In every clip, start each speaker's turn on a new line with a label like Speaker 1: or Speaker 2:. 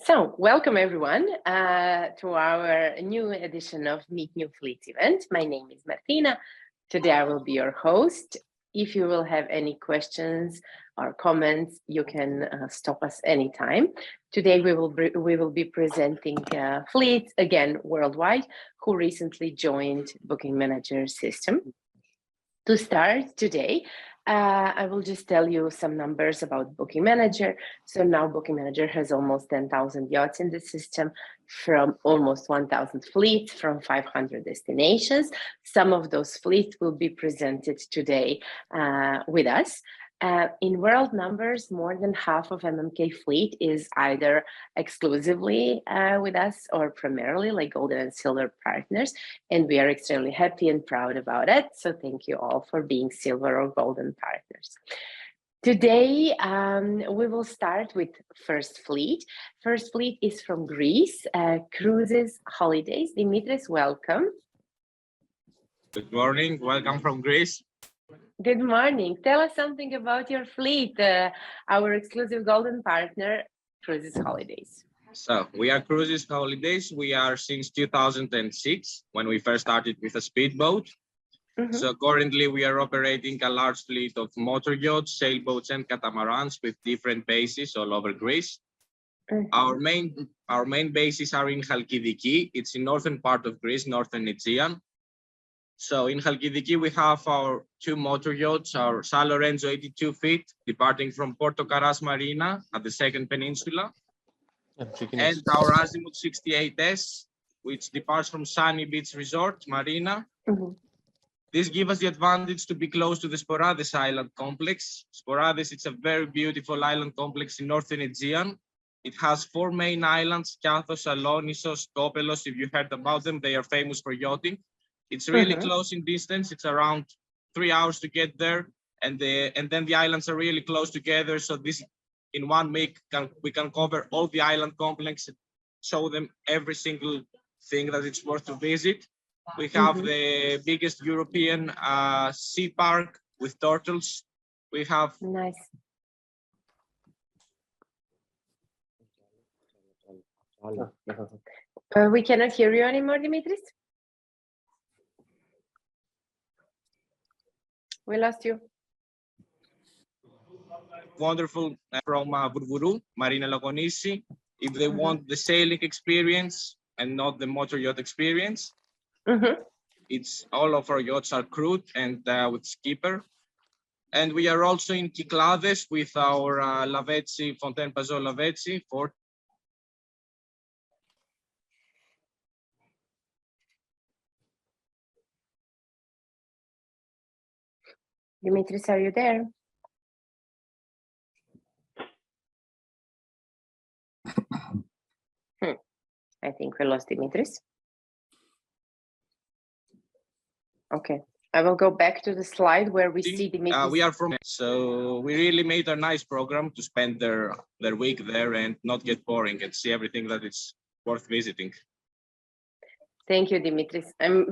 Speaker 1: So, welcome everyone to our new edition of Meet New Fleets event. My name is Martina. Today I will be your host. If you will have any questions or comments, you can stop us anytime. Today we will be presenting fleets again worldwide who recently joined Booking Manager system. To start today, I will just tell you some numbers about Booking Manager. So now Booking Manager has almost 10,000 yachts in the system from almost 1,000 fleets from 500 destinations. Some of those fleets will be presented today with us. In world numbers, more than half of MMK fleet is either exclusively with us or primarily like golden and silver partners. And we are extremely happy and proud about it. So thank you all for being silver or golden partners. Today, we will start with First Fleet. First Fleet is from Greece, Cruises Holidays. Dimitris, welcome.
Speaker 2: Good morning, welcome from Greece.
Speaker 1: Good morning. Tell us something about your fleet, our exclusive golden partner, Cruises Holidays.
Speaker 2: So we are Cruises Holidays. We are since 2006 when we first started with a speedboat. So currently we are operating a large fleet of motor yachts, sailboats and catamarans with different bases all over Greece. Our main bases are in Chalkidiki. It's in northern part of Greece, northern Aegean. So in Chalkidiki, we have our two motor yachts, our San Lorenzo 82 feet, departing from Porto Karas Marina at the second peninsula, and our Azimuth 68S, which departs from Sunny Beach Resort Marina. This gives us the advantage to be close to the Sporades Island complex. Sporades, it's a very beautiful island complex in northern Aegean. It has 4 main islands, Kathos, Alonissos, Kopelos. If you heard about them, they are famous for yachting. It's really close in distance. It's around 3 hours to get there, and then the islands are really close together. So this, in 1 week, we can cover all the island complex, show them every single thing that it's worth to visit. We have the biggest European sea park with turtles. We have
Speaker 1: nice. We cannot hear you anymore, Dimitris. We lost you.
Speaker 2: Wonderful from Bourbourou, Marina Logonisi. If they want the sailing experience and not the motor yacht experience, it's all of our yachts are crewed and with skipper. And we are also in Kyklades with our Lavezzi, Fontaine Pajot Lavezzi for
Speaker 1: Dimitris, are you there? I think we lost Dimitris. Okay, I will go back to the slide where we see Dimitris.
Speaker 2: We are from, so we really made a nice program to spend their week there and not get boring and see everything that is worth visiting.
Speaker 1: Thank you, Dimitris. I'm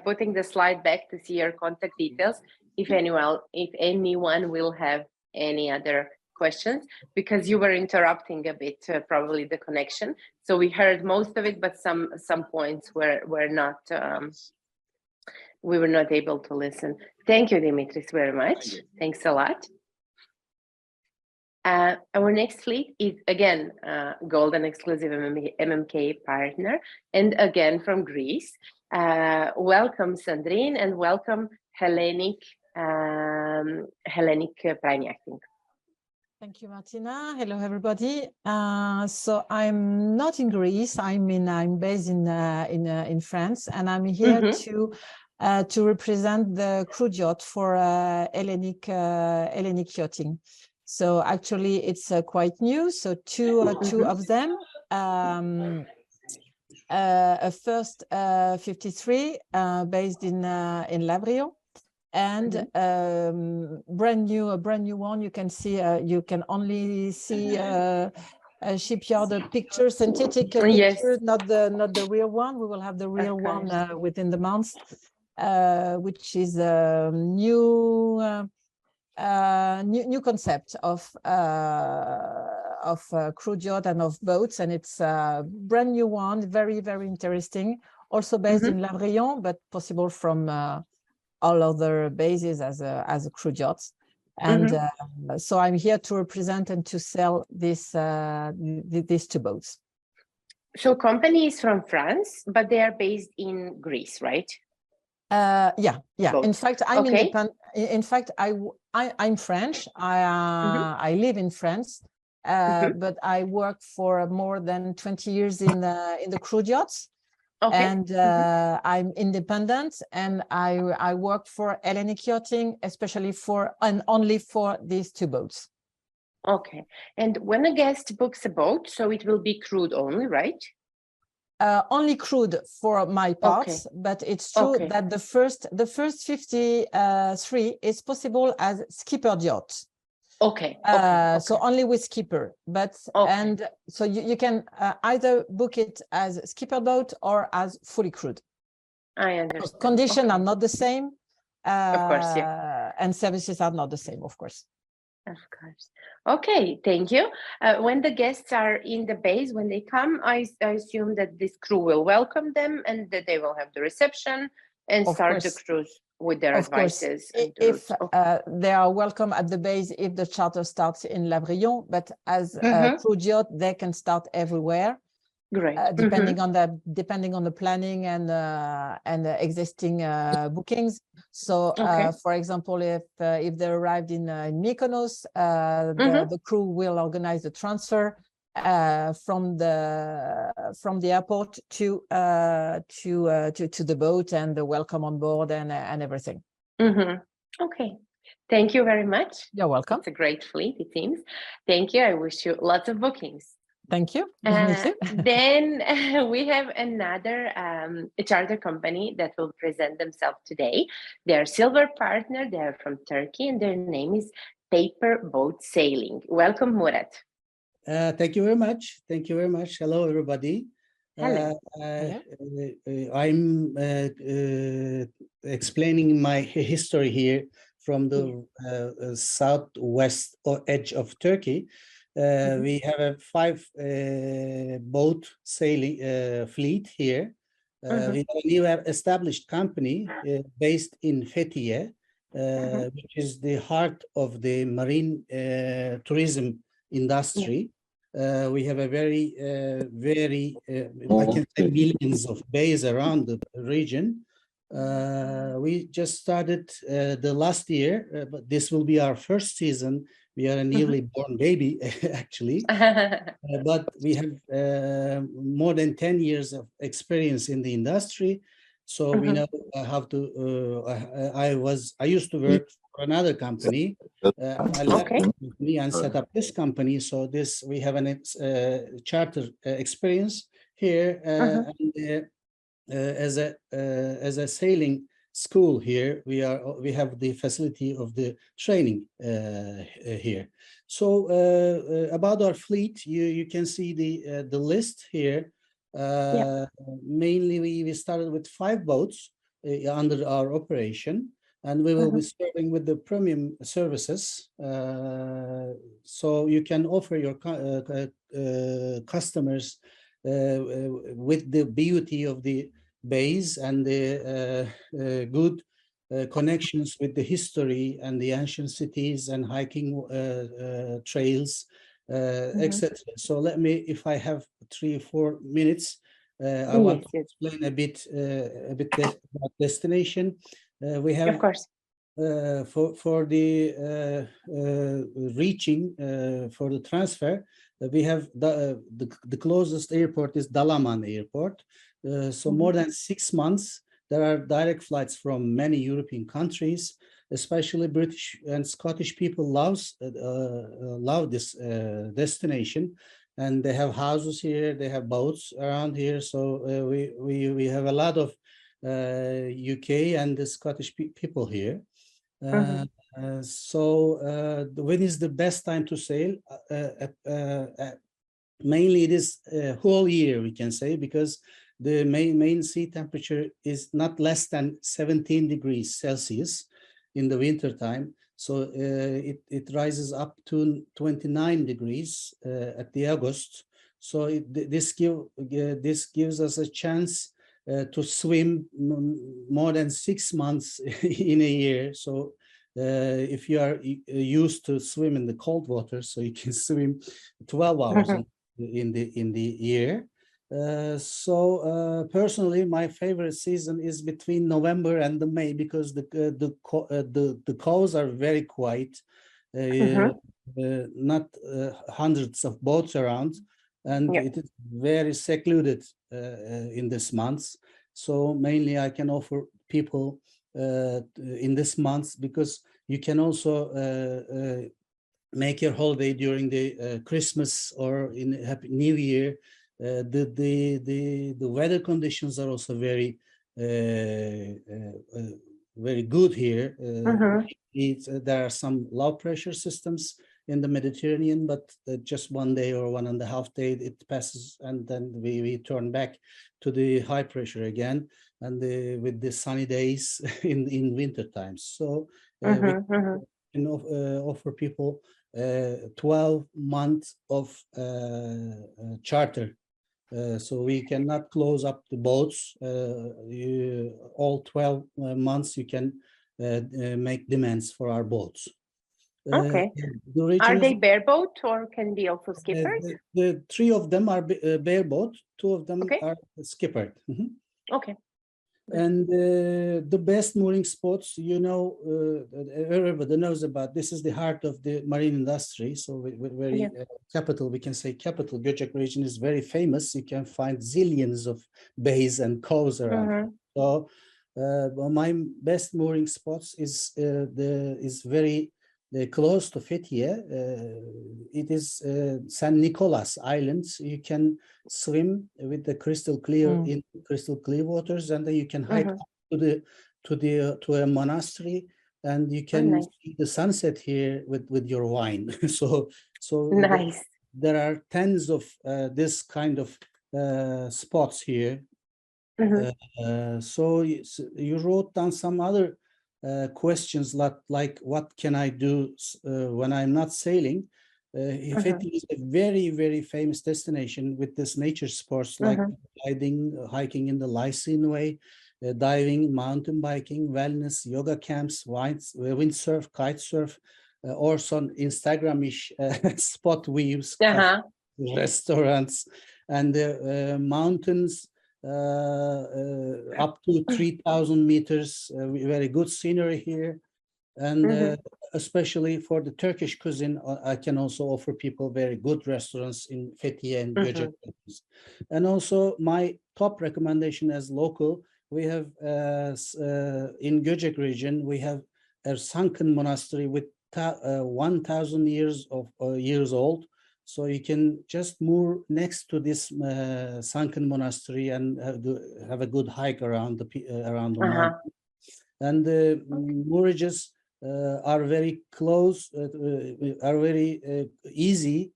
Speaker 1: putting the slide back to see your contact details. If anyone will have any other questions, because you were interrupting a bit, probably the connection. So we heard most of it, but some points were not. We were not able to listen. Thank you, Dimitris, very much. Thanks a lot. Our next fleet is again Golden Exclusive MMK partner, and again from Greece. Welcome, Sandrine, and welcome, HELLENIC Prime Yachting.
Speaker 3: Thank you, Martina. Hello, everybody. So I'm not in Greece. I'm based in France, and I'm here to represent the crew yacht for HELLENIC Yachting. So actually, it's quite new. So two of them. A first 53 based in Lavrio. And brand new one. You can see you can only see a shipyard picture, synthetic picture, not the real one. We will have the real one within the month, which is a new concept of cruise yacht and of boats, and it's a brand new one, very, very interesting. Also based in La Brillon, but possible from all other bases as a cruise yachts. And so I'm here to represent and to sell these two boats.
Speaker 1: So company is from France, but they are based in Greece, right?
Speaker 3: Yeah.
Speaker 1: Both.
Speaker 3: In fact, I'm
Speaker 1: Okay.
Speaker 3: independent. In fact, I'm French. I live in France, but I work for more than 20 years in the cruise yachts.
Speaker 1: Okay.
Speaker 3: And I'm independent, and I work for Hellenic Yachting, especially for and only for these two boats.
Speaker 1: Okay. And when a guest books a boat, so it will be crude only, right?
Speaker 3: Only crude for my parts, but it's true that the first 53 is possible as skippered yacht.
Speaker 1: Okay.
Speaker 3: So only with skipper, but and so you can either book it as skipper boat or as fully crewed.
Speaker 1: I understand.
Speaker 3: Conditions are not the same,
Speaker 1: of course, yeah,
Speaker 3: and services are not the same, of course.
Speaker 1: Of course. Okay, thank you. When the guests are in the base, when they come, I assume that this crew will welcome them and that they will have the reception and start the cruise with their advices.
Speaker 3: If they are welcome at the base, if the charter starts in La Brillon, but as a cruise yacht, they can start everywhere.
Speaker 1: Great.
Speaker 3: Depending on the planning and the existing bookings. So, for example, if they arrived in Mykonos, the crew will organize the transfer from the airport to the boat and the welcome on board and everything.
Speaker 1: Okay. Thank you very much.
Speaker 3: You're welcome.
Speaker 1: It's a great fleet, it seems. Thank you. I wish you lots of bookings.
Speaker 3: Thank you.
Speaker 1: Then we have another charter company that will present themselves today. They are silver partner. They are from Turkey, and their name is Paper Boat Sailing. Welcome, Murat.
Speaker 4: Thank you very much. Thank you very much. Hello, everybody.
Speaker 1: Hello.
Speaker 4: I'm explaining my history here from the southwest edge of Turkey. We have a 5 boat sailing fleet here. We have a new established company based in Fethiye, which is the heart of the marine tourism industry. We have a very, I can say millions of bays around the region. We just started the last year, but this will be our first season. We are a newly born baby, actually, but we have more than 10 years of experience in the industry. So we know how to, I used to work for another company. I left the company and set up this company. So we have an charter experience here and, as a sailing school here. We have the facility of the training here. So about our fleet, you can see the list here. Mainly we started with 5 boats under our operation, and we will be serving with the premium services. So you can offer your customers with the beauty of the bays and the good connections with the history and the ancient cities and hiking trails, etc. So let me, if I have 3 or 4 minutes, I want to explain a bit about destination. We have,
Speaker 1: of course,
Speaker 4: for the reaching for the transfer, we have the closest airport is Dalaman Airport. So more than 6 months, there are direct flights from many European countries, especially British and Scottish people love this destination, and they have houses here, they have boats around here. So we have a lot of UK and the Scottish people here. So when is the best time to sail? Mainly it is whole year, we can say, because the main sea temperature is not less than 17 degrees Celsius in the winter time. So it rises up to 29 degrees at the August. So this gives us a chance to swim more than 6 months in a year. So if you are used to swim in the cold water, so you can swim 12 hours in the year. Personally, my favorite season is between November and the May, because the coves are very quiet, not hundreds of boats around, and it is very secluded in this month. So mainly I can offer people in this month, because you can also make your holiday during the Christmas or in Happy New Year. The weather conditions are also very very good here. There are some low pressure systems in the Mediterranean, but just 1 day or 1.5 days it passes, and then we turn back to the high pressure again, and with the sunny days in winter times. So we can offer people 12 months of charter. So we cannot close up the boats. All 12 months you can make demands for our boats.
Speaker 1: Okay. Are they bareboat or can be also skippered?
Speaker 4: The 3 of them are bareboat, 2 of them are skippered.
Speaker 1: Okay.
Speaker 4: And the best mooring spots, everybody knows about. This is the heart of the marine industry. So we're very capital, we can say capital. Göcek region is very famous. You can find zillions of bays and coves around. So my best mooring spots is very close to Fethiye. It is San Nicolas Islands. You can swim with the crystal clear in crystal clear waters, and then you can hike up to a monastery, and you can see the sunset here with your wine. So
Speaker 1: nice.
Speaker 4: There are tens of this kind of spots here. So you wrote down some other questions like what can I do when I'm not sailing? Fethiye is a very, very famous destination with this nature sports like gliding, hiking in the Lycian Way, diving, mountain biking, wellness, yoga camps, windsurf, kite surf, or some Instagram-ish spot views, restaurants, and mountains up to 3,000 meters, very good scenery here. And especially for the Turkish cuisine, I can also offer people very good restaurants in Fethiye and Göcek. And also my top recommendation as local, we have in Göcek region, we have a sunken monastery with 1,000 years old. So you can just moor next to this sunken monastery and have a good hike around the mountain. And the moorages are very close, are very easy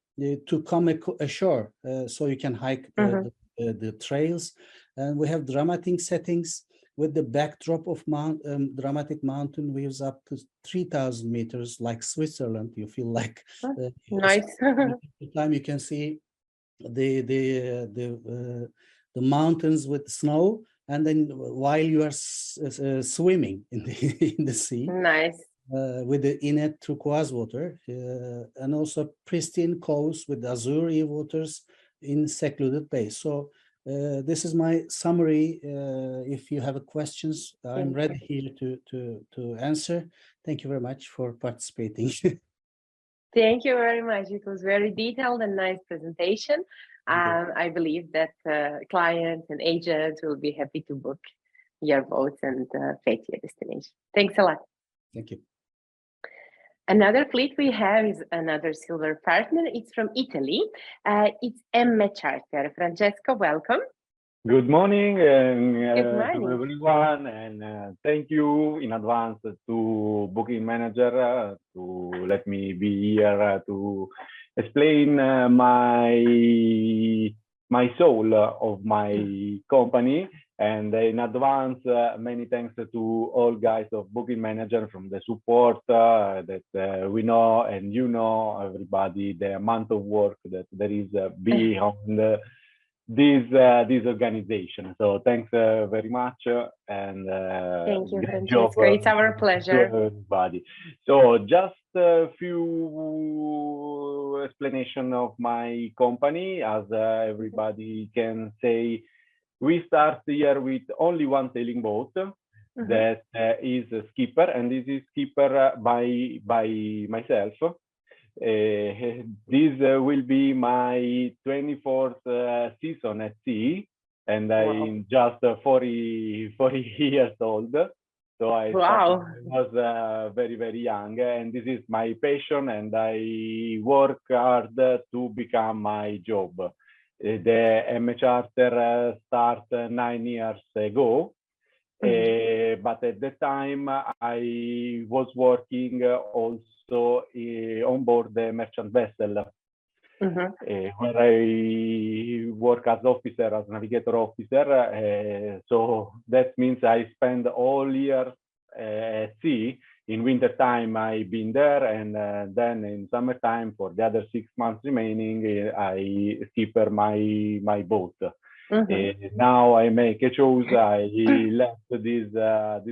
Speaker 4: to come ashore. So you can hike the trails. And we have dramatic settings with the backdrop of dramatic mountain views up to 3,000 meters, like Switzerland. You feel like
Speaker 1: nice.
Speaker 4: Time you can see the mountains with snow, and then while you are swimming in the sea,
Speaker 1: nice,
Speaker 4: with the inlet turquoise water, and also pristine coves with azure waters in secluded bays. So this is my summary. If you have questions, I'm ready here to answer. Thank you very much for participating.
Speaker 1: Thank you very much. It was very detailed and nice presentation. I believe that clients and agents will be happy to book your boats and Fethiye destination. Thanks a lot.
Speaker 4: Thank you.
Speaker 1: Another fleet we have is another silver partner. It's from Italy. It's EMME Charter. Francesco, welcome.
Speaker 5: Good morning, and
Speaker 1: Good morning
Speaker 5: to everyone, and thank you in advance to booking manager to let me be here to explain my soul of my company. And in advance, many thanks to all guys of Booking Manager from the support that we know, and everybody, the amount of work that there is beyond this organization. So thanks very much, and
Speaker 1: Thank you,
Speaker 5: great job,
Speaker 1: Francesco. It's our
Speaker 5: to
Speaker 1: pleasure.
Speaker 5: everybody. So just a few explanation of my company. As everybody can say, we start here with only one sailing boat that is a skipper, and this is skipper by myself. This will be my 24th season at sea, and I'm just 40 years old. So I was very, very young, and this is my passion, and I work hard to become my job. The EMME charter started 9 years ago, but at the time I was working also on board the merchant vessel, where I work as officer, as navigator officer. So that means I spend all year at sea. In winter time, I've been there, and then in summertime, for the other 6 months remaining, I skipper my boat. Now I make a choice. I left this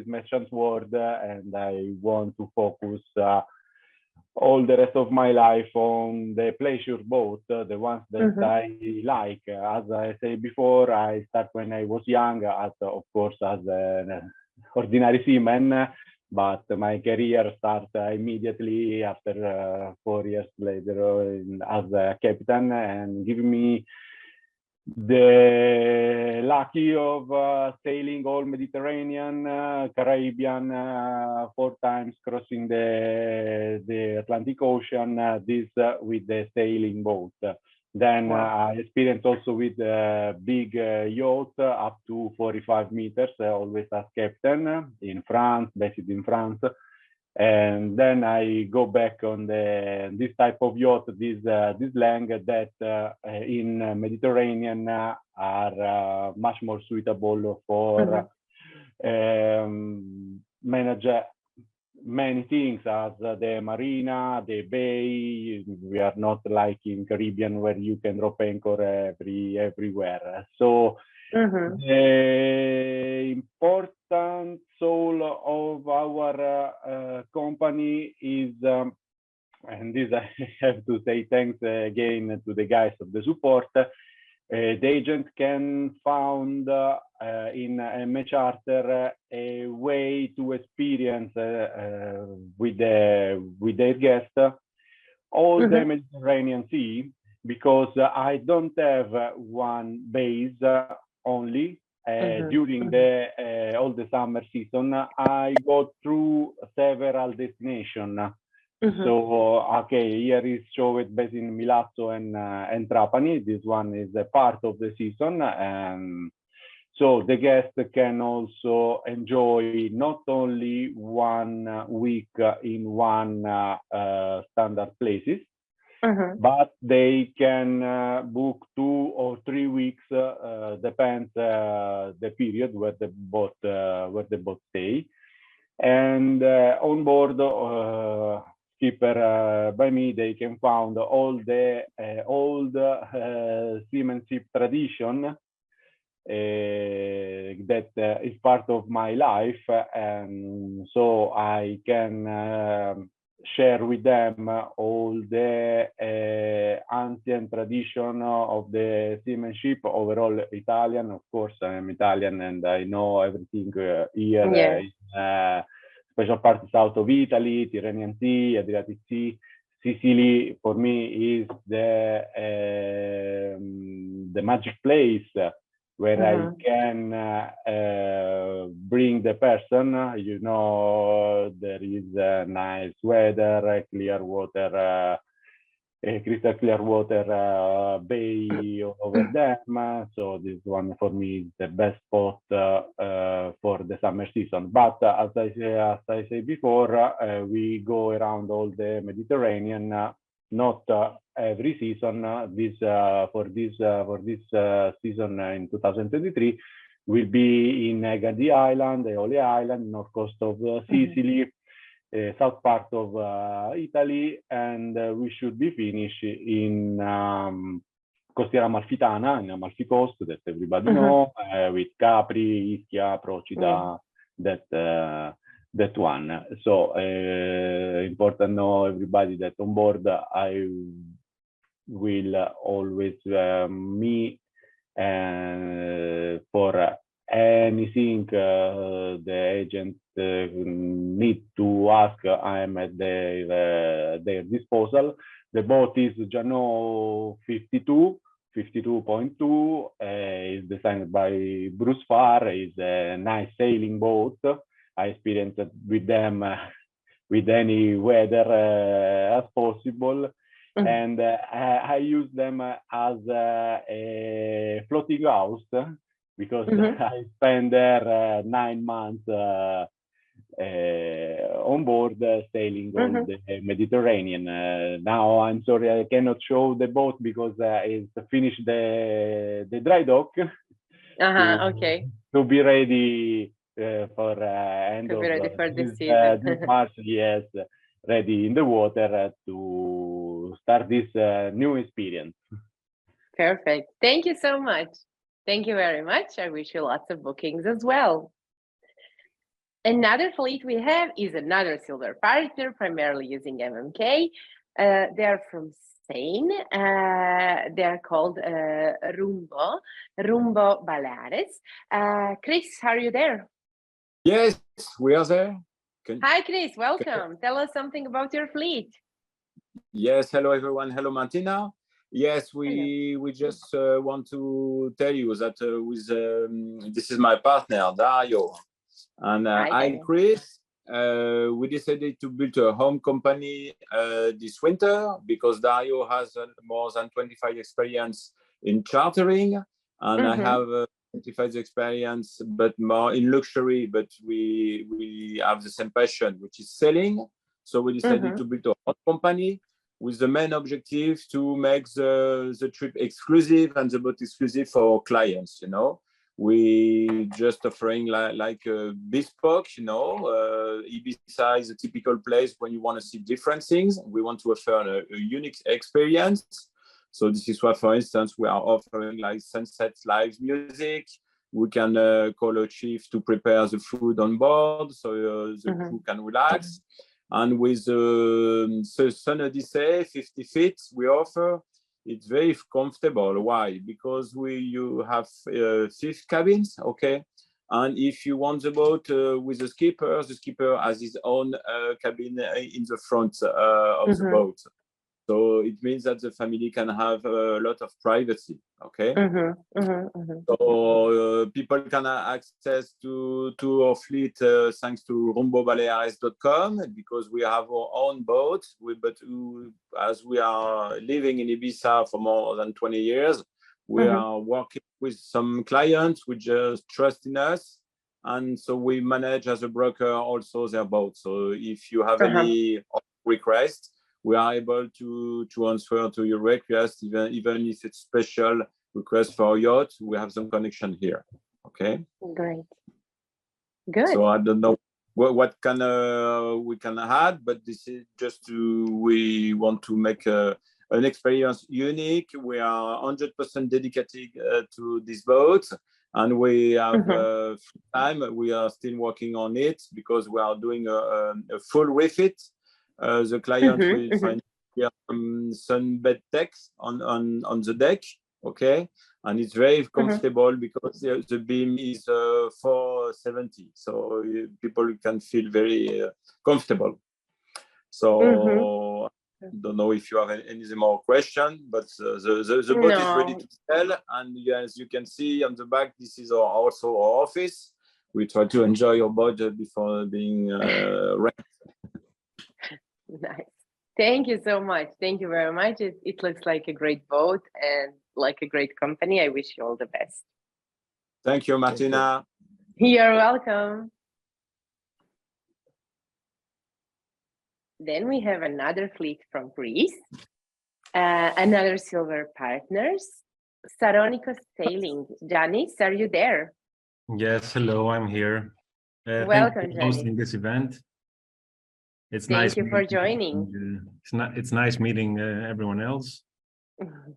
Speaker 5: merchant world, and I want to focus all the rest of my life on the pleasure boat, the ones that I like. As I said before, I start when I was young, of course, as an ordinary seaman. But my career started immediately after 4 years later as a captain, and giving me the lucky of sailing all Mediterranean, Caribbean, 4 times crossing the Atlantic Ocean, this with the sailing boat. Then I experienced also with big yacht up to 45 meters, always as captain in France, based in France. And then I go back on this type of yacht, this length that in Mediterranean are much more suitable for manage many things, as the marina, the bay. We are not like in Caribbean where you can drop anchor everywhere. So the important soul of our company is, and this I have to say thanks again to the guys of the support. The agent can found in EMME charter a way to experience with their guest all the Mediterranean Sea, because I don't have one base only. During all the summer season, I go through several destinations. So, okay, here is showed based in Milazzo and Trapani. This one is a part of the season. And so the guest can also enjoy not only 1 week in one standard places, but they can book 2 or 3 weeks, depends the period where the boat stay. And on board skipper by me, they can find all the old seamanship tradition that is part of my life, and so I can share with them all the ancient tradition of the seamanship, overall Italian. Of course, I'm Italian and I know everything here in special parts south of Italy, Tyrrhenian Sea, Adriatic Sea. Sicily for me is the magic place where I can bring the person. You know, there is nice weather, clear water, crystal clear water bay over them. So this one for me is the best spot for the summer season. But as I said before, we go around all the Mediterranean, not every season. For this season in 2023, will be in Egadi Island, Eole Island, north coast of Sicily, south part of Italy, and we should be finished in Costiera Amalfitana, in Amalfi Coast, that everybody know, with Capri, Ischia, Procida, that one. So important know everybody that on board I will always me for anything the agent need to ask. I am at their disposal. The boat is Jano 52.2, is designed by Bruce Farr. Is a nice sailing boat. I experienced with them with any weather as possible. And I use them as a floating house because I spent there 9 months on board sailing on the Mediterranean. Now I'm sorry I cannot show the boat because it's finished the dry dock.
Speaker 1: Okay.
Speaker 5: To be ready for end of this March. Yes, ready in the water to start this new experience.
Speaker 1: Perfect. Thank you so much. Thank you very much. I wish you lots of bookings as well. Another fleet we have is another silver partner, primarily using MMK. They're from Spain. They're called RUMBO Baleares. Chris, are you there?
Speaker 6: Yes, we are there.
Speaker 1: Hi, Chris. Welcome. Tell us something about your fleet.
Speaker 6: Yes. Hello, everyone. Hello, Martina. Yes, we just want to tell you that with this is my partner Dario, and I Chris. We decided to build a home company this winter because Dario has more than 25 experience in chartering, and I have 25 experience, but more in luxury. But we have the same passion, which is selling. So we decided to build a home company with the main objective to make the trip exclusive and the boat exclusive for clients. You know, we just offering like a bespoke. You know, Ibiza is a typical place when you want to see different things. We want to offer a unique experience. So this is why, for instance, we are offering like sunset live music. We can call a chief to prepare the food on board, so the crew can relax. And with the Sun Odyssey 50 feet we offer, it's very comfortable. Why? Because you have 5 cabins, okay? And if you want the boat with the skipper has his own cabin in the front of the boat. So it means that the family can have a lot of privacy, okay? So people can have access to our fleet thanks to rumbobaleares.com because we have our own boat. As we are living in Ibiza for more than 20 years, we are working with some clients who just trust in us. And so we manage as a broker also their boat. So if you have any request, we are able to answer to your request, even if it's special request for a yacht. We have some connection here. Okay.
Speaker 1: Great. Good.
Speaker 6: So I don't know what can we can add, but this is just we want to make an experience unique. We are 100% dedicated to this boat, and we have time. We are still working on it because we are doing a full refit. The client will find sunbed decks on the deck, okay, and it's very comfortable because the beam is 470, so people can feel very comfortable. So I don't know if you have any more questions, but the boat is ready to sell, and as you can see on the back, this is also our office. We try to enjoy your boat before being rented.
Speaker 1: Nice. Thank you so much. Thank you very much. It looks like a great boat and like a great company. I wish you all the best.
Speaker 6: Thank you, Martina.
Speaker 1: You're welcome. Then we have another fleet from Greece, another silver partners, Saronikos Sailing. Janis, are you there?
Speaker 7: Yes, hello, I'm here. Thank you
Speaker 1: Welcome,
Speaker 7: for hosting
Speaker 1: Jenny.
Speaker 7: this event. It's
Speaker 1: Thank
Speaker 7: nice
Speaker 1: you for
Speaker 7: meeting,
Speaker 1: joining.
Speaker 7: it's nice meeting everyone else.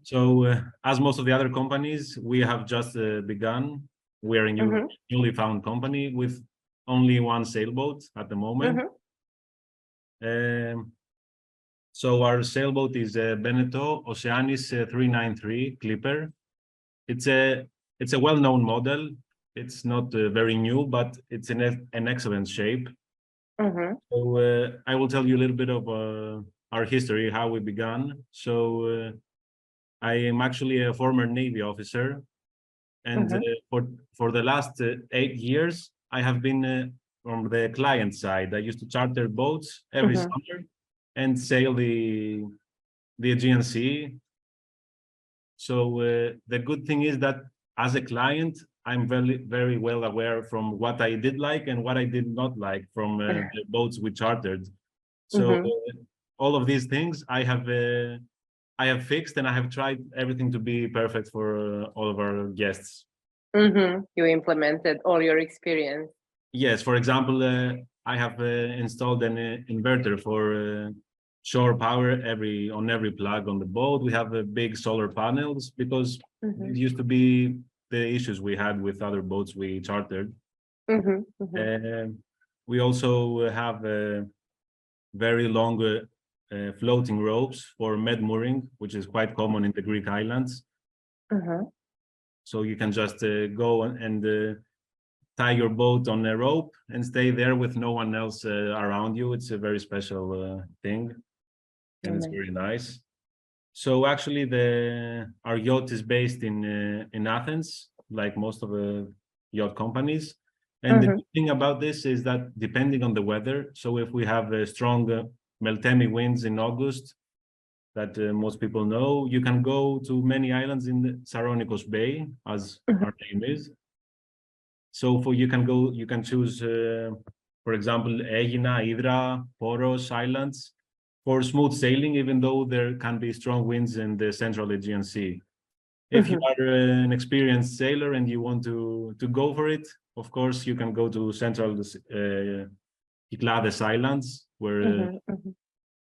Speaker 7: So, as most of the other companies, we have just begun. We are a newly found company with only one sailboat at the moment. So our sailboat is Beneteau Oceanis 393 Clipper. It's a well-known model. It's not very new, but it's in an excellent shape. So I will tell you a little bit of our history, how we began. So I am actually a former Navy officer, and for the last 8 years, I have been from the client side. I used to charter boats every summer and sail the Aegean Sea. So the good thing is that as a client, I'm very well aware from what I did like and what I did not like from the boats we chartered. So all of these things I have fixed, and I have tried everything to be perfect for all of our guests.
Speaker 1: You implemented all your experience.
Speaker 7: Yes, for example, I have installed an inverter for shore power on every plug on the boat. We have big solar panels because it used to be the issues we had with other boats we chartered. We also have very long floating ropes for med mooring, which is quite common in the Greek islands. So you can just go and tie your boat on a rope and stay there with no one else around you. It's a very special thing, and it's very nice. So actually, our yacht is based in Athens, like most of the yacht companies. And the good thing about this is that depending on the weather, so if we have strong Meltemi winds in August, that most people know, you can go to many islands in the Saronikos Bay, as our name is. So you can choose, for example, Aegina, Hydra, Poros islands for smooth sailing, even though there can be strong winds in the central Aegean Sea. If you are an experienced sailor and you want to go for it, of course, you can go to central Cyclades Islands, where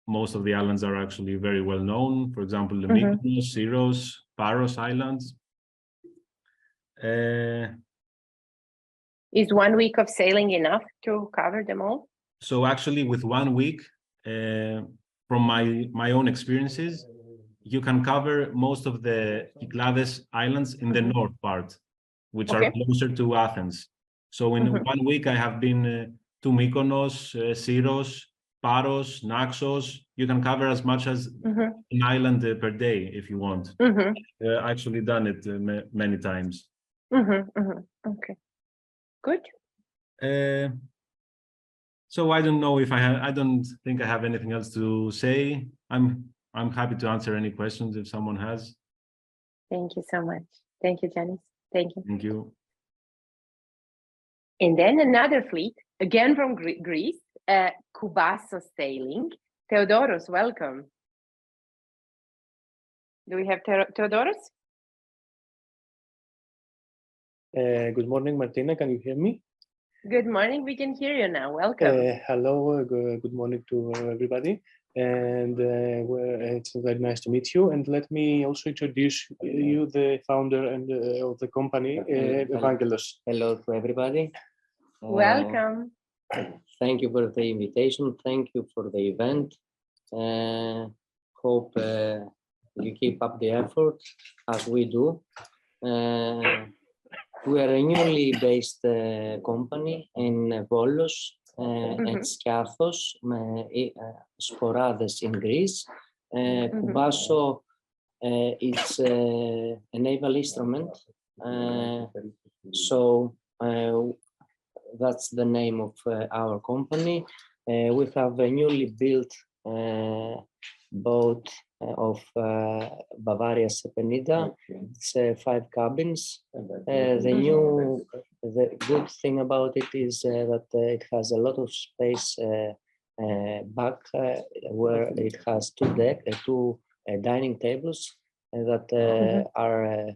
Speaker 7: most of the islands are actually very well known. For example, the Mykonos, Syros, Paros Islands.
Speaker 1: Is 1 week of sailing enough to cover them all?
Speaker 7: So actually, with 1 week, from my own experiences, you can cover most of the Cyclades Islands in the north part, which are closer to Athens. So in 1 week, I have been to Mykonos, Syros, Paros, Naxos. You can cover as much as an island per day if you want. Actually done it many times.
Speaker 1: Okay, good.
Speaker 7: So I don't know if I don't think I have anything else to say. I'm happy to answer any questions if someone has.
Speaker 1: Thank you so much. Thank you, Janice. Thank you.
Speaker 7: Thank you.
Speaker 1: And then another fleet, again from Greece, KUBASO Sailing. Theodoros, welcome. Do we have Theodoros?
Speaker 8: Good morning, Martina. Can you hear me?
Speaker 1: Good morning. We can hear you now. Welcome.
Speaker 8: Hello. Good morning to everybody. And it's very nice to meet you. And let me also introduce you, the founder and of the company, Evangelos.
Speaker 9: Hello to everybody.
Speaker 1: Welcome.
Speaker 9: Thank you for the invitation. Thank you for the event. Hope you keep up the effort as we do. We are a newly based company in Volos and Skiathos, Sporades in Greece. KUBASO, it's a naval instrument. So that's the name of our company. We have a newly built boat of Bavaria Sepenida. It's 5 cabins. The good thing about it is that it has a lot of space back, where it has 2 dining tables that are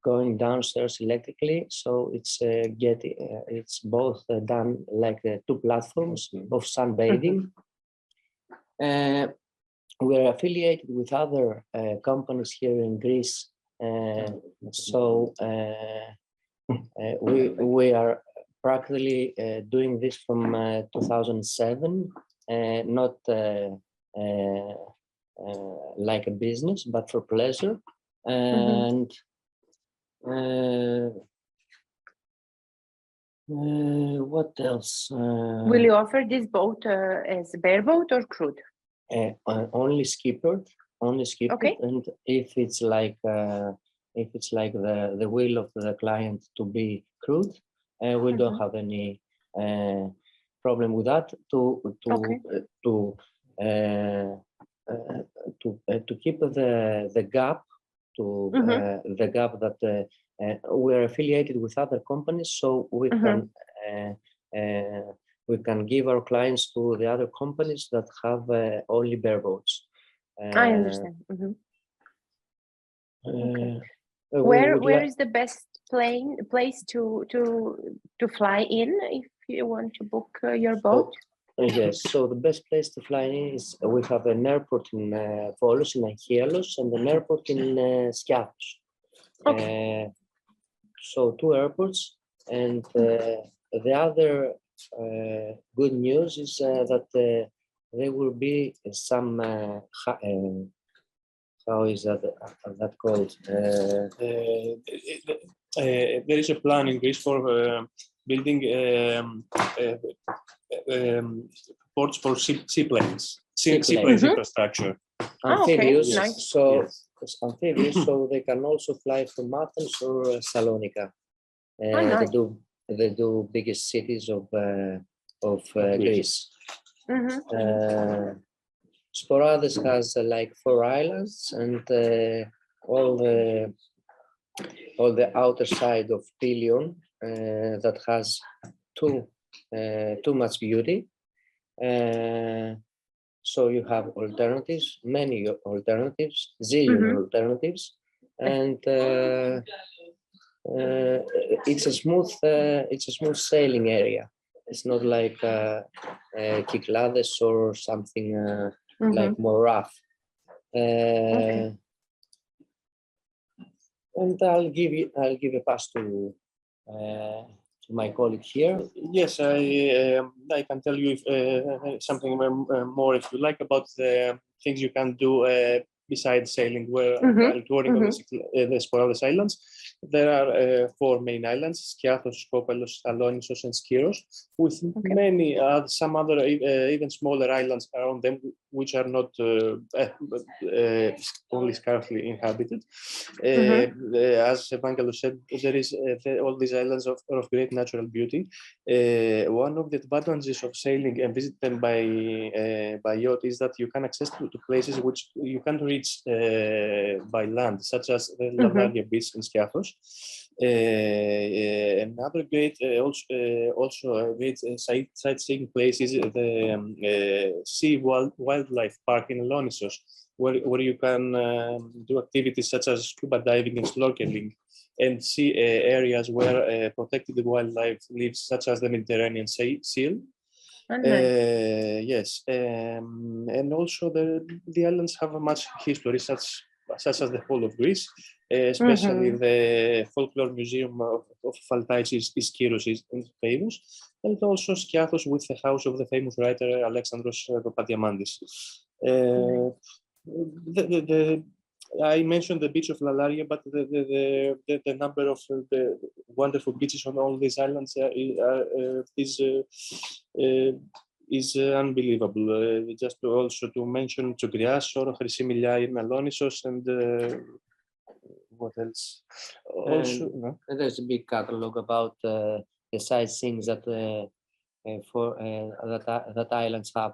Speaker 9: going downstairs electrically. So it's it's both done like two platforms of sunbathing. We are affiliated with other companies here in Greece. So we are practically doing this from 2007, not like a business, but for pleasure. And what else?
Speaker 1: Will you offer this boat as a bareboat or crude?
Speaker 9: Only skippered,
Speaker 1: Okay.
Speaker 9: and if it's like the will of the client to be crude, we don't have any problem with that. To keep the gap, the gap that we're affiliated with other companies, so we can give our clients to the other companies that have only bareboats.
Speaker 1: I understand. Where is the best place to fly in if you want to book your boat?
Speaker 9: Yes, so the best place to fly in is we have an airport in Volos, in Achielos, and an airport in Skiathos.
Speaker 1: Okay.
Speaker 9: So two airports, and the other good news is that there will be some how is that called?
Speaker 8: There is a plan in Greece for building ports for seaplanes, seaplanes infrastructure.
Speaker 9: Amphibious,
Speaker 1: okay, nice.
Speaker 9: So amphibious, so they can also fly from Athens or Salonika.
Speaker 1: Nice.
Speaker 9: They do biggest cities of Greece. Sporades has like 4 islands, and all the outer side of Pelion that has too much beauty. So you have alternatives, many alternatives, zillion alternatives, and it's a smooth sailing area. It's not like Kyklades or something like more rough. And I'll give a pass to my colleague here.
Speaker 8: Yes, I can tell you something more if you like about the things you can do besides sailing. While touring on the Sporades Islands, there are 4 main islands: Skiathos, Skopelos, Salonisos, and Skiros, with many some other even smaller islands around them, which are not only scarcely inhabited. As Evangelos said, there is all these islands of great natural beauty. One of the advantages of sailing and visit them by yacht is that you can access to places which you can't reach by land, such as the Lavaria Beach in Skiathos. Another great, also a great sightseeing place is the Sea Wildlife Park in Elonisos, where you can do activities such as scuba diving and snorkeling, and see areas where protected wildlife lives, such as the Mediterranean seal. Yes, and also the islands have a much history, such as the whole of Greece, especially the folklore museum of Phaltais is Skiros is famous, and also Skiathos with the house of the famous writer Alexandros Papadiamandis. I mentioned the beach of Lalaria, but the number of the wonderful beaches on all these islands is unbelievable. Just to mention Tsogrias, Chrysimillia in Elonisos, and what else? Also,
Speaker 9: there's a big catalog about the sightseeing that that islands have.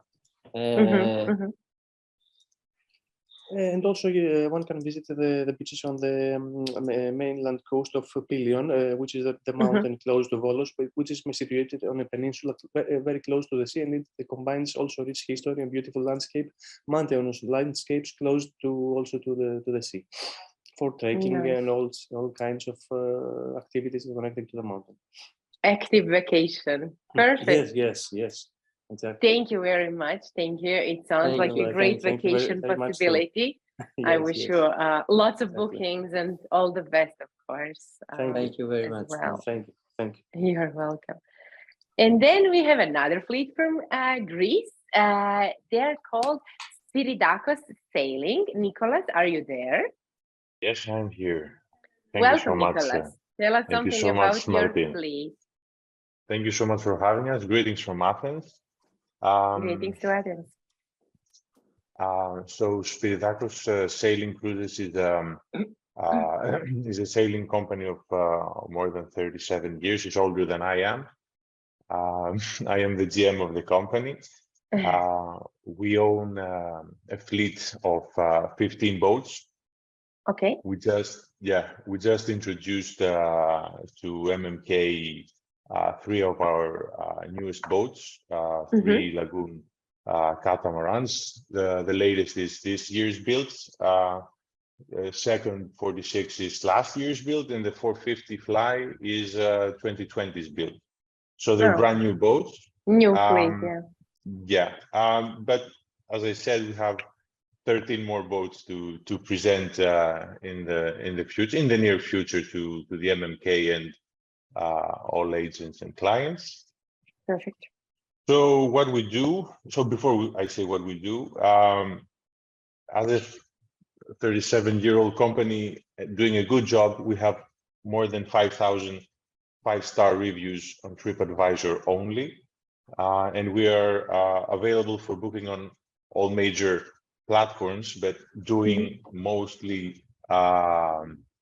Speaker 8: And also one can visit the beaches on the mainland coast of Pelion, which is the mountain close to Volos, which is situated on a peninsula very close to the sea, and it combines also rich history and beautiful landscape, mountainous landscapes close to the sea. for trekking and all kinds of activities connected to the mountain.
Speaker 1: Active vacation. Perfect.
Speaker 8: Yes. Exactly.
Speaker 1: Thank you very much. Thank you. It sounds like a great vacation possibility. I wish you lots of bookings and all the best, of course.
Speaker 9: Thank you very much.
Speaker 1: Well.
Speaker 8: Thank you.
Speaker 1: You're welcome. And then we have another fleet from Greece. They're called SPIRIDAKOS Sailing. Nicholas, are you there?
Speaker 10: Yes, I'm here.
Speaker 1: Welcome, Nicholas. Tell us something about your fleet.
Speaker 10: Thank you so much for having us. Greetings from Athens.
Speaker 1: Greetings to Athens.
Speaker 10: So SPIRIDAKOS Sailing Cruises is a sailing company of more than 37 years. It's older than I am. I am the GM of the company. We own a fleet of 15 boats.
Speaker 1: Okay.
Speaker 10: We just introduced to MMK 3 of our newest boats, 3 lagoon catamarans. The latest is this year's build. Second 46 is last year's build, and the 450 Fly is 2020's build. So they're brand new boats.
Speaker 1: New fleet,
Speaker 10: but as I said, we have 13 more boats to present in the near future to the MMK and all agents and clients.
Speaker 1: Perfect.
Speaker 10: So what we do, I say what we do, as a 37-year-old company doing a good job, we have more than 5,000 5-star reviews on TripAdvisor only. And we are available for booking on all major platforms, but doing mostly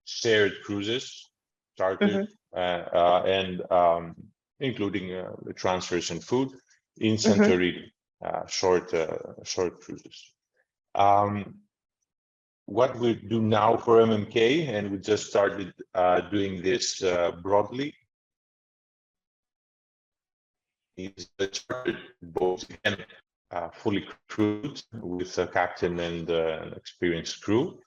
Speaker 10: shared cruises, chartered, and including the transfers and food in Santorini, short cruises. What we do now for MMK, and we just started doing this broadly, is the chartered boats, again, fully crewed with a captain and an experienced crew.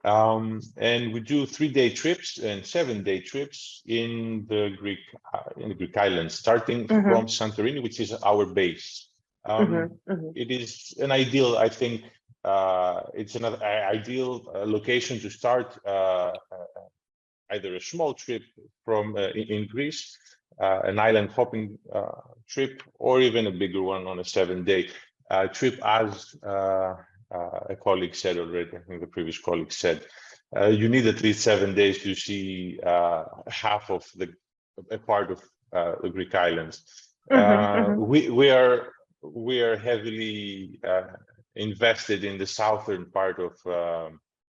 Speaker 10: And we do 3-day trips and 7-day trips in the Greek islands, starting from Santorini, which is our base. It is an ideal, I think, it's another ideal location to start either a small trip from in Greece, an island hopping trip, or even a bigger one on a 7-day trip, as a colleague said already. I think the previous colleague said you need at least 7 days to see half of a part of the Greek islands. We are heavily invested in the southern part of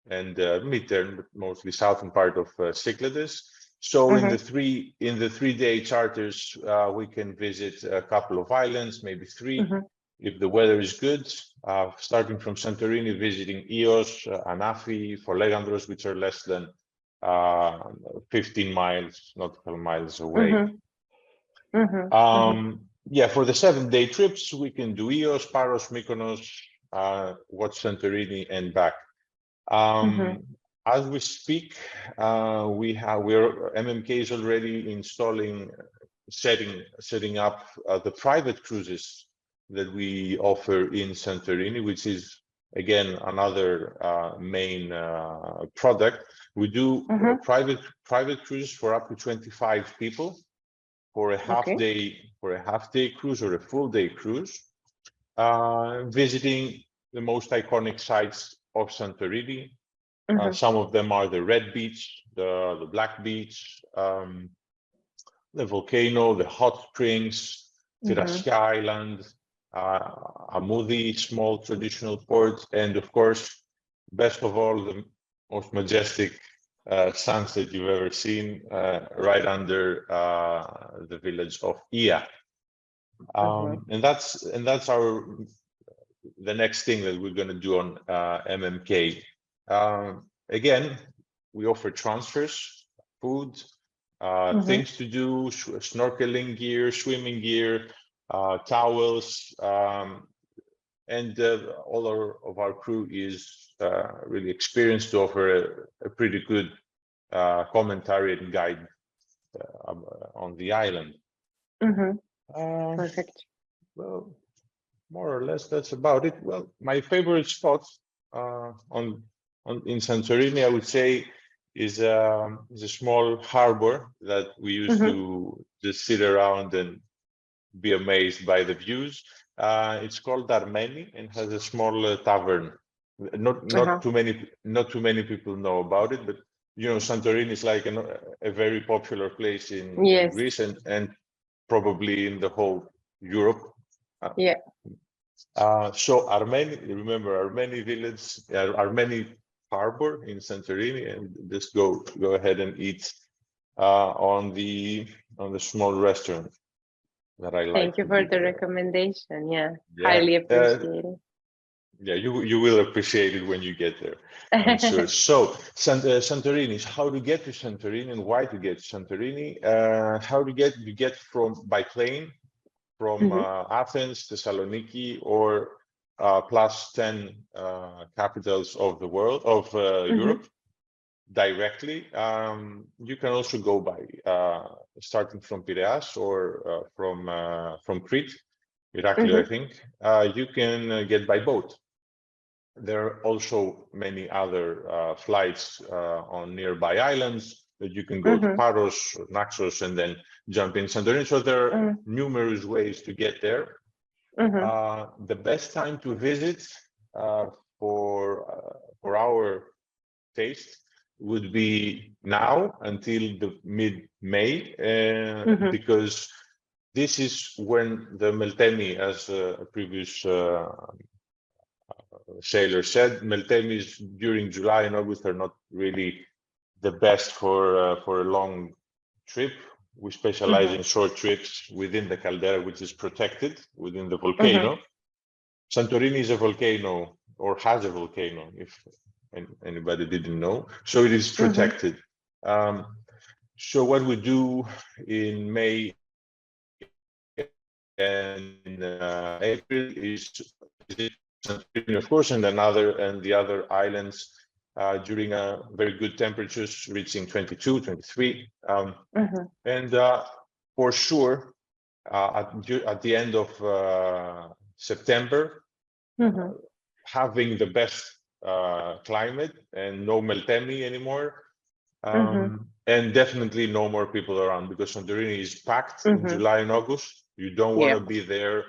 Speaker 10: and midterm, but mostly southern part of Cyclades. So in the 3-day charters, we can visit a couple of islands, maybe 3, if the weather is good. Starting from Santorini, visiting Ios, Anafi, Folegandros, which are less than 15 nautical miles away. For the 7-day trips, we can do Ios, Paros, Mykonos, watch Santorini, and back. As we speak, MMK is already setting up the private cruises that we offer in Santorini, which is again another main product. We do private cruises for up to 25 people for a half-day cruise or a full-day cruise, visiting the most iconic sites of Santorini. Some of them are the Red Beach, the Black Beach, the volcano, the hot springs, Tirasia Island, Amoudi, small traditional port, and of course, best of all, the most majestic sunset you've ever seen, right under the village of Ia. And that's the next thing that we're going to do on MMK. Again, we offer transfers, food, things to do, snorkeling gear, swimming gear, towels, and all of our crew is really experienced to offer a pretty good commentary and guide on the island.
Speaker 1: Perfect.
Speaker 10: Well, more or less that's about it. Well, my favorite spot in Santorini, I would say, is a small harbor that we used to just sit around and be amazed by the views. It's called Armeni and has a small tavern. Not too many people know about it, but you know, Santorini is like a very popular place in Greece and probably in the whole Europe. So Armeni, remember Armeni village, Armeni harbor in Santorini, and just go ahead and eat on the small restaurant that I like.
Speaker 1: Thank you for the recommendation. Yeah, highly appreciate it.
Speaker 10: Yeah, you will appreciate it when you get there, I'm sure. So Santorini, how to get to Santorini and why to get to Santorini? You get by plane from Athens, Thessaloniki, or plus 10 capitals of the world, of Europe, directly. You can also go by starting from Piraeus or from Crete, Heraklion, I think. You can get by boat. There are also many other flights on nearby islands that you can go to Paros or Naxos and then jump in Santorini. So there are numerous ways to get there. The best time to visit for our taste would be now until the mid-May, because this is when the Meltemi, as a previous sailor said, Meltemis during July and August are not really the best for a long trip. We specialize in short trips within the caldera, which is protected within the volcano. Santorini is a volcano, or has a volcano, if anybody didn't know. So it is protected. So what we do in May and April is Santorini, of course, and the other islands during very good temperatures, reaching 22, 23. And for sure, at the end of September, having the best climate and no Meltemi anymore, and definitely no more people around, because Santorini is packed in July and August. You don't want to be there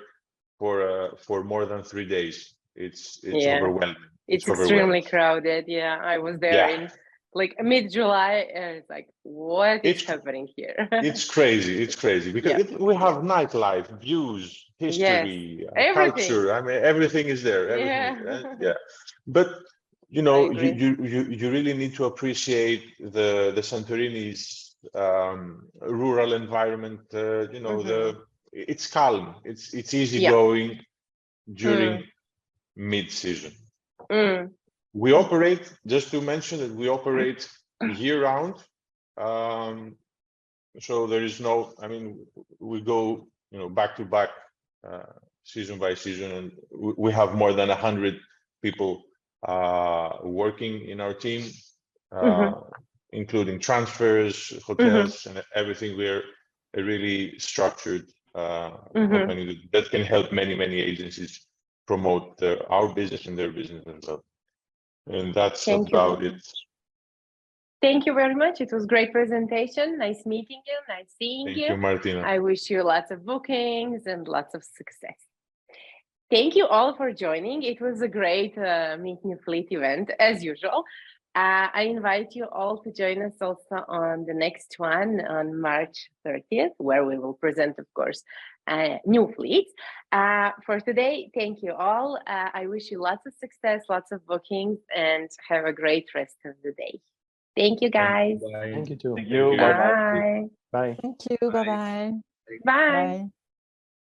Speaker 10: for more than 3 days. It's overwhelming.
Speaker 1: It's extremely crowded. Yeah, I was there in like mid-July, and it's like, what is happening here?
Speaker 10: It's crazy because we have nightlife, views, history, culture. I mean, everything is there. But you know, you really need to appreciate the Santorini's rural environment. You know, it's calm. It's easy going during mid-season. We operate, just to mention that we operate year-round. So there is no, I mean, we go, you know, back to back, season by season, and we have more than 100 people working in our team, including transfers, hotels, and everything. We're a really structured company that can help many agencies promote our business and their business as well. And that's about it.
Speaker 1: Thank you very much. It was great presentation. Nice meeting you. Nice seeing you.
Speaker 10: Thank you, Martina.
Speaker 1: I wish you lots of bookings and lots of success. Thank you all for joining. It was a great Meet New Fleet event, as usual. I invite you all to join us also on the next one on March 30th, where we will present, of course, new fleets. For today, thank you all. I wish you lots of success, lots of bookings, and have a great rest of the day. Thank you, guys.
Speaker 8: Thank you too.
Speaker 5: Thank you.
Speaker 1: Bye.
Speaker 8: Bye.
Speaker 3: Thank you. Bye-bye.
Speaker 1: Bye.